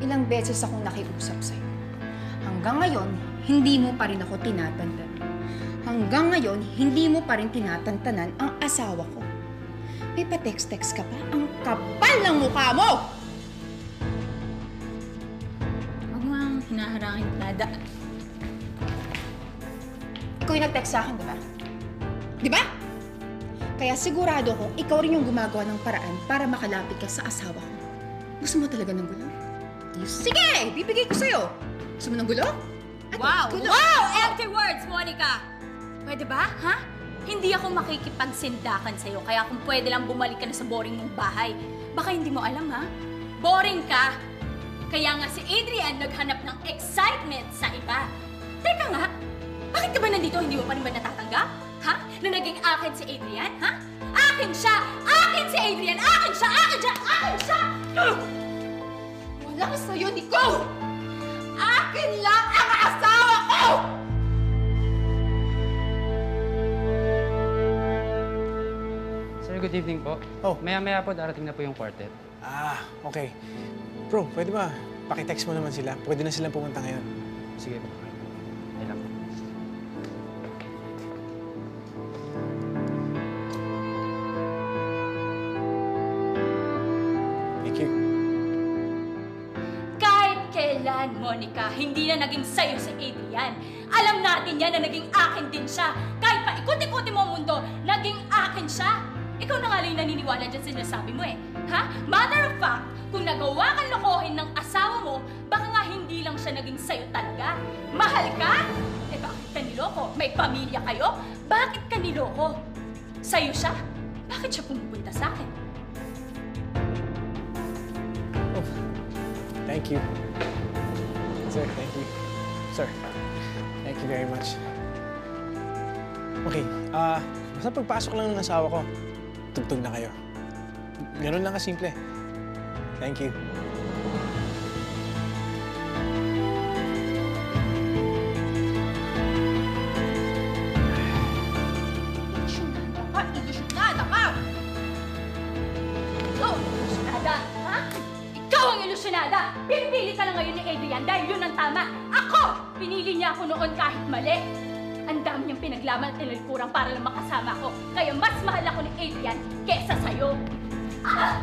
Ilang beses akong nakiusap sa'yo. Hanggang ngayon, hindi mo pa rin ako tinatantanan. Hanggang ngayon, hindi mo pa rin tinatantanan ang asawa ko. May pa-text-text ka pa? Ang kapal ng mukha mo! Huwag mo ang hinaharangin, Nada. Ikaw yung nag-text sa akin, di ba? Di ba? Kaya sigurado ko, ikaw rin yung gumagawa ng paraan para makalapit ka sa asawa ko. Gusto mo talaga ng gulo? Sige! Bibigay ko sa'yo! Gusto mo ng gulo? Wow! Wow! Empty words, Monica! Pwede ba, ha? Hindi ako makikipagsindakan sa'yo, kaya kung pwede lang bumalik ka na sa boring mong bahay. Baka hindi mo alam, ha? Boring ka! Kaya nga si Adrian naghanap ng excitement sa iba. Teka nga, bakit ka ba nandito? Hindi mo pa rin ba natatanggap? Ha? Na naging akin si Adrian, ha? Akin siya! Akin si Adrian! Akin siya! Akin siya! Akin siya! Wala ka sa'yo, Nico! Akin lang ang asawa ko! Sir, good evening po. Oh. Maya-maya po darating na po yung quartet. Okay. Bro, pwede ba? Pakitext mo naman sila. Pwede na silang pumunta ngayon. Sige po. Ayun lang po. Thank you. Kahit kailan, Monica, hindi na naging sayo si Adrian. Alam natin yan na naging akin din siya. Kahit pa ikot-ikuti mo ang mundo, naging akin siya. Ikaw na nga lang yung naniniwala dyan sa sinasabi mo eh. Ha? Matter of fact, kung nagawa kang lokohin ng asawa mo, baka nga hindi lang siya naging sayo talaga. Mahal ka? Eh bakit ka niloko? May pamilya kayo? Bakit ka niloko? Sayo siya? Bakit siya pumupunta sa akin? Oh, thank you. Sir, thank you. Sir, thank you very much. Okay, basta pagpasok lang ng asawa ko, tugtog na kayo. Ganun lang kasimple. Thank you. Ilusyonada ka! Ilusyonada ka! Ikaw ang ilusyonada, ha? Ikaw ang ilusyonada! Pinipili ka lang ngayon ni Adrian dahil yun ang tama. Ako! Pinili niya ako noon kahit mali. Ang dami niyang pinaglaman at tinalikuran para lang makasama ko. Kaya mas mahal ako ni Adrian kesa sa'yo. Ah!